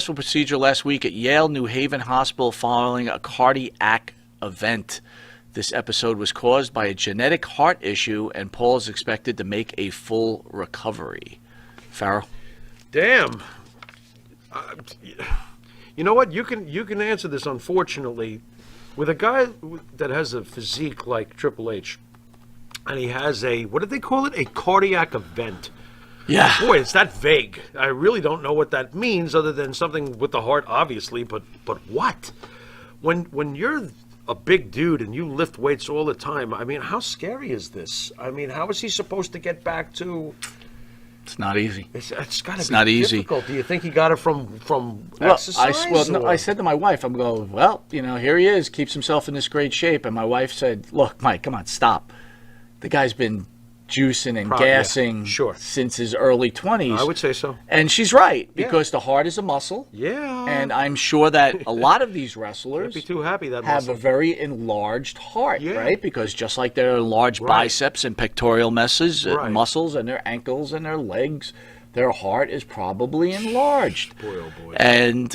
Procedure last week at Yale New Haven Hospital following a cardiac event. This episode was caused by a genetic heart issue, and Paul is expected to make a full recovery. Farrell? Damn. You know what? You can answer this, unfortunately. With a guy that has a physique like Triple H, and he has a, what did they call it? A cardiac event. Yeah. Boy, it's that vague. I really don't know what that means other than something with the heart, obviously, but what? When you're a big dude and you lift weights all the time, I mean, how scary is this? I mean, how is he supposed to get back to... It's not easy. It's got to be not easy. difficult. Do you think he got it from exercise? No, I said to my wife, I'm going, well, here he is, keeps himself in this great shape. And my wife said, look, Mike, come on, stop. The guy's been juicing and gassing since his early 20s. I would say so. And she's right, because the heart is a muscle. Yeah. And I'm sure that a lot of these wrestlers be too happy that have a very enlarged heart, right? Because just like their enlarged biceps and pectoral muscles and their ankles and their legs, their heart is probably enlarged. Boy, oh boy. And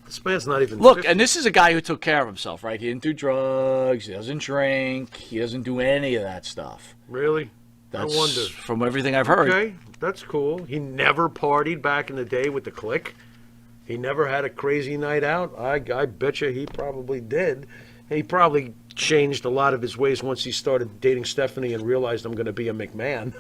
this man's not even... Look, 50. and this is a guy who took care of himself, right? He didn't do drugs, he doesn't drink, he doesn't do any of that stuff. Really? That's I wonder. From everything I've heard. Okay, that's cool. He never partied back in the day with the clique. He never had a crazy night out. I bet you he probably did. He probably changed a lot of his ways once he started dating Stephanie and realized I'm going to be a McMahon.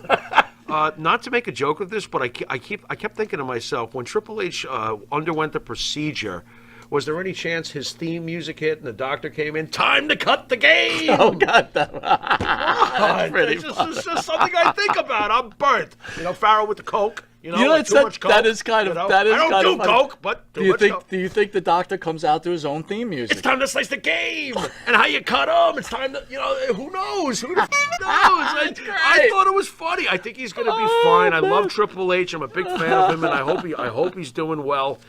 Not to make a joke of this, but I kept thinking to myself, when Triple H underwent the procedure, was there any chance his theme music hit and the doctor came in? Time to cut the game! Oh, God. That's just something I think about. I'm burnt. Farrell with the Coke. Too much Coke. That is kind of... That is I don't do Coke, but do you think the doctor comes out to his own theme music? It's time to slice the game! And how you cut him! It's time to, who knows? Who the knows? I thought it was funny. I think he's going to be fine. I love Triple H. I'm a big fan of him, and I hope he's doing well.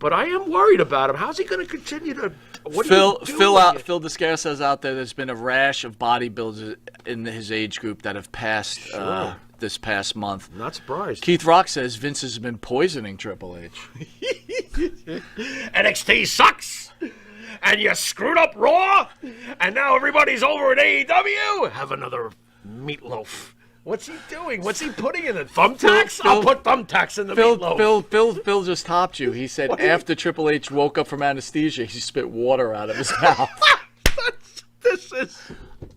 But I am worried about him. How's he going to continue to... Phil Descare says out there's been a rash of bodybuilders in his age group that have passed this past month. Not surprised. Keith Rock says Vince has been poisoning Triple H. NXT sucks! And you screwed up Raw! And now everybody's over at AEW! Have another meatloaf. What's he doing? What's he putting in it? Thumbtacks? I'll put thumbtacks in the meatloaf. Phil just topped you. He said after Triple H woke up from anesthesia, he spit water out of his mouth. This is...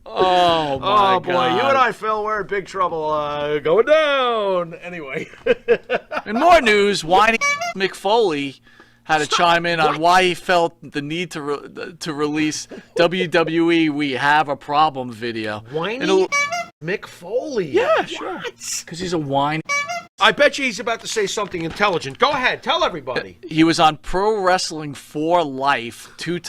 Oh, my God. Boy, you and I, Phil, we're in big trouble. Going down. Anyway. In more news, whiny Mick Foley had to chime in on why he felt the need to release WWE We Have a Problem video. Whiny Mick Foley. Yeah, sure. Because he's a whiny. I bet you he's about to say something intelligent. Go ahead. Tell everybody. He was on Pro Wrestling for Life with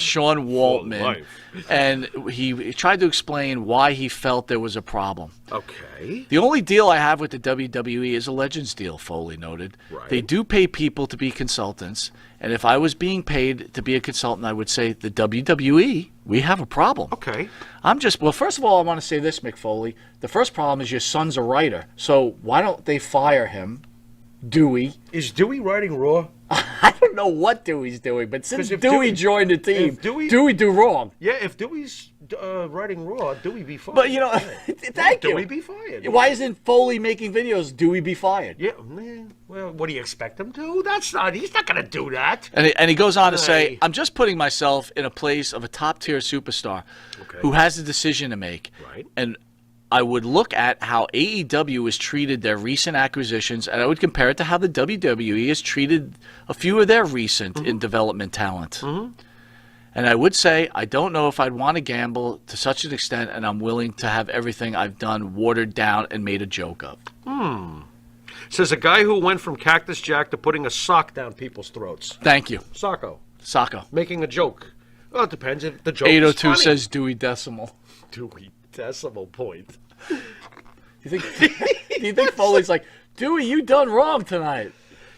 Sean Waltman. And he tried to explain why he felt there was a problem. Okay. The only deal I have with the WWE is a Legends deal, Foley noted. Right. They do pay people to be consultants. And if I was being paid to be a consultant, I would say the WWE, we have a problem. Okay. Well, first of all, I want to say this, Mick Foley. The first problem is your son's a writer. So why don't they fire him? Dewey. Is Dewey writing Raw? I don't know what Dewey's doing, but since Dewey joined the team, Dewey do wrong. Yeah, if Dewey's writing Raw, Dewey be fired. But, thank you. Dewey be fired. Why isn't Foley making videos? Dewey be fired. Yeah, well, what do you expect him to? He's not going to do that. And he goes on to say, I'm just putting myself in a place of a top-tier superstar who has a decision to make. Right. And I would look at how AEW has treated their recent acquisitions, and I would compare it to how the WWE has treated a few of their recent in development talent. Mm-hmm. And I would say, I don't know if I'd want to gamble to such an extent, and I'm willing to have everything I've done watered down and made a joke of. Says a guy who went from Cactus Jack to putting a sock down people's throats. Thank you. Socko. Making a joke. Well, it depends if the joke 802 is funny. says Dewey Decimal. Dewey Decimal point. Do you think Foley's like, Dewey, you done wrong tonight?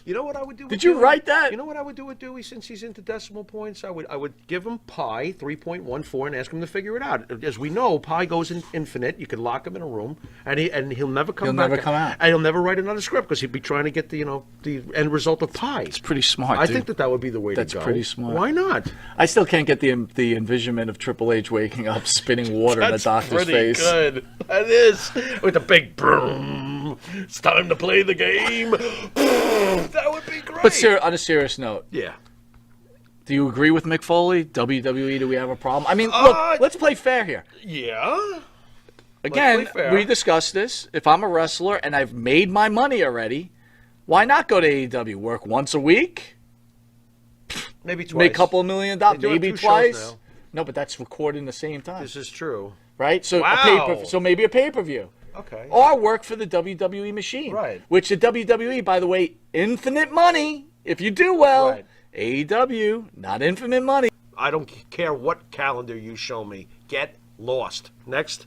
You know what I would do? Did you write that? You know what I would do with Dewey since he's into decimal points? I would give him pi 3.14 and ask him to figure it out. As we know, pi goes in infinite. You could lock him in a room, and he'll never come back. He'll never come out. And he'll never write another script because he'd be trying to get the end result of pi. It's pretty smart. I dude. think that would be the way to go. That's pretty smart. Why not? I still can't get the envisionment of Triple H waking up, spitting water in the doctor's face. Good. That is with the big broom. It's time to play the game. That would be great. But on a serious note, yeah. Do you agree with Mick Foley? WWE, do we have a problem? I mean, look, let's play fair here. Yeah. Again, we discussed this. If I'm a wrestler and I've made my money already, why not go to AEW? Work once a week? Maybe twice. Make a couple of $1 million. Maybe twice. No, but that's recording the same time. This is true. Right? So so maybe a pay-per-view. Okay. Or work for the WWE machine. Right. Which the WWE, by the way, infinite money if you do well. Right. AEW, not infinite money. I don't care what calendar you show me. Get lost. Next.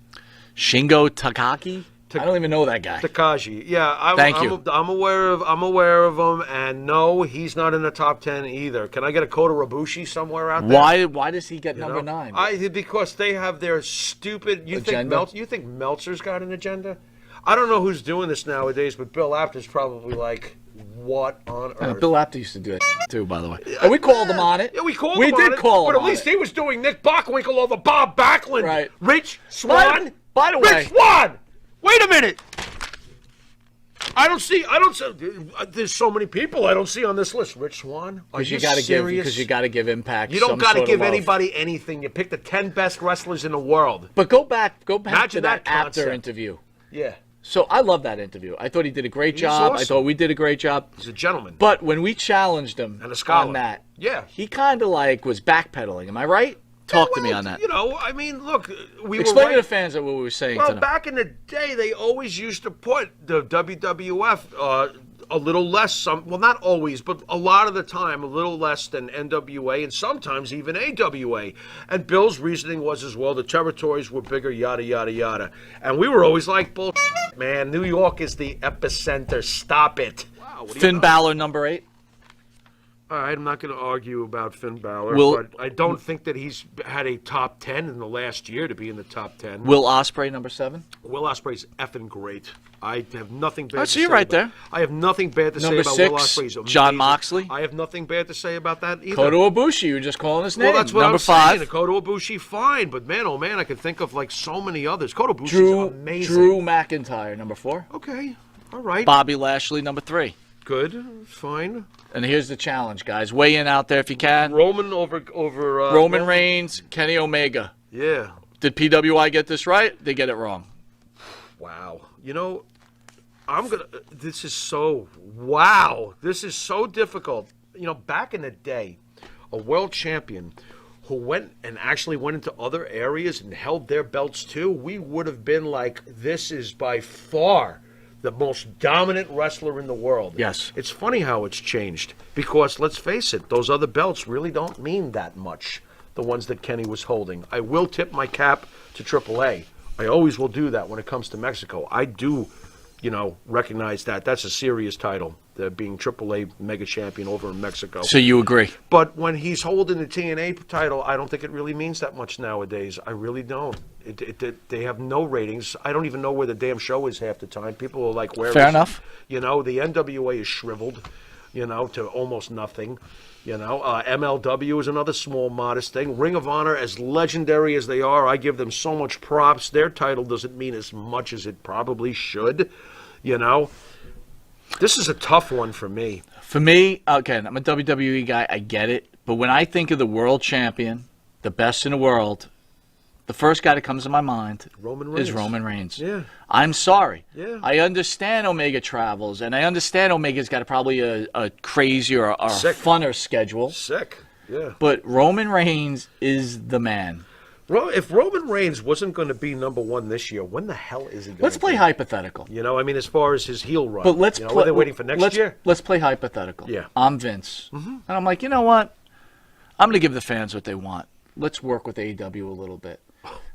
Shingo Takagi? I don't even know that guy. Takashi. Yeah, I'm aware of him, and no, he's not in the top 10 either. Can I get a Kota Ibushi somewhere out there? Why does he get number 9? Because they have their stupid agenda? You think Meltzer's got an agenda? I don't know who's doing this nowadays, but Bill Apter's probably like, what on earth? Bill Apter used to do it too, by the way. And we called him on it. Yeah, we did call him but at least he was doing Nick Bockwinkel over Bob Backlund. Right. Rich Swann. By the way, Rich Swann. Wait a minute. I don't see. There's so many people I don't see on this list. Rich Swann. Because you got to give Impact. You don't got to give anybody anything. You pick the 10 best wrestlers in the world. But go back Imagine to that concept. Apter interview. Yeah. So I love that interview. I thought he did a great job. Awesome. I thought we did a great job. He's a gentleman. But when we challenged him and a scholar on that, yeah, he kind of was backpedaling. Am I right? Talk to me on that. I mean, look, explain to the fans what we were saying. Well, back in the day, they always used to put the WWF a little less. Well, not always, but a lot of the time, a little less than NWA, and sometimes even AWA. And Bill's reasoning was as well: the territories were bigger, yada yada yada. And we were always like, "Bullshit, man! New York is the epicenter. Stop it." Wow. Finn Balor, number 8. All right, I'm not going to argue about Finn Balor, but I don't think that he's had a top 10 in the last year to be in the top 10. Will Ospreay, number 7. Will Ospreay's effing great. I have nothing bad to say. I see you right there. I have nothing bad to say about 6, Will Ospreay. John Moxley. I have nothing bad to say about that either. Kota Ibushi, you were just calling his name. Well, that's what number I'm 5. saying. Kota Ibushi, fine, but man, oh man, I can think of like so many others. Kota Ibushi's amazing. Drew McIntyre, number 4. Okay, all right. Bobby Lashley, number 3. Good, fine. And here's the challenge, guys. Weigh in out there if you can. Roman over Roman Reigns, Kenny Omega. Yeah. Did PWI get this right? They get it wrong. Wow. This is so difficult. Back in the day, a world champion who went into other areas and held their belts too, we would have been like, this is by far the most dominant wrestler in the world. Yes. It's funny how it's changed because, let's face it, those other belts really don't mean that much, the ones that Kenny was holding. I will tip my cap to AAA. I always will do that when it comes to Mexico. I do, recognize that. That's a serious title, being AAA mega champion over in Mexico. So you agree? But when he's holding the TNA title, I don't think it really means that much nowadays. I really don't. They have no ratings. I don't even know where the damn show is half the time. People are like, where is it? Fair enough. The NWA is shriveled, to almost nothing. MLW is another small, modest thing. Ring of Honor, as legendary as they are, I give them so much props. Their title doesn't mean as much as it probably should. This is a tough one for me. For me, again, I'm a WWE guy. I get it. But when I think of the world champion, the best in the world, the first guy that comes to my mind is Roman Reigns. Yeah. I'm sorry. Yeah. I understand Omega travels, and I understand Omega's got probably a crazy or a funner schedule. Sick. Yeah. But Roman Reigns is the man. If Roman Reigns wasn't going to be number 1 this year, when the hell is he going to Let's play hypothetical. As far as his heel run. But let's are they waiting for next year? Let's play hypothetical. Yeah. I'm Vince. Mm-hmm. And I'm like, you know what? I'm going to give the fans what they want. Let's work with AEW a little bit.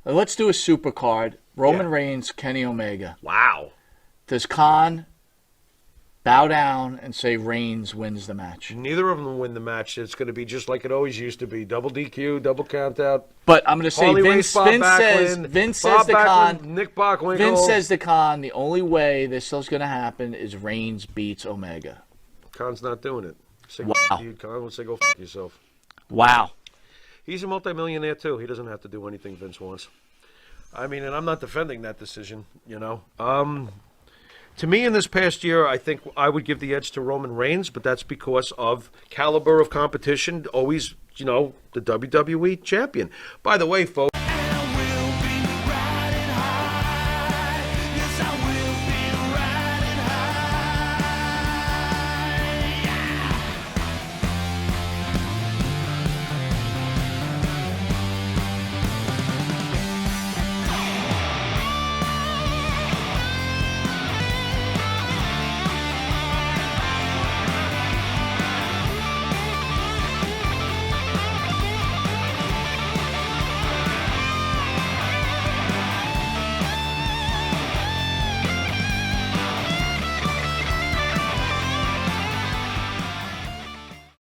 Let's do a super card. Roman Reigns, Kenny Omega. Wow. Does Khan bow down and say Reigns wins the match. Neither of them will win the match. It's going to be just like it always used to be: double DQ, double count out. But I'm going to say Harley Race, Vince Bob says Bob the Backlund, con. Nick Bockwinkel. Vince says the con. The only way this is going to happen is Reigns beats Omega. Khan's not doing it. Say, Wow. you, Khan would say, go f yourself. Wow. He's a multimillionaire too. He doesn't have to do anything Vince wants. I mean, and I'm not defending that decision, you know. To me, in this past year, I think I would give the edge to Roman Reigns, but that's because of caliber of competition. Always, you know, the WWE champion. By the way, folks.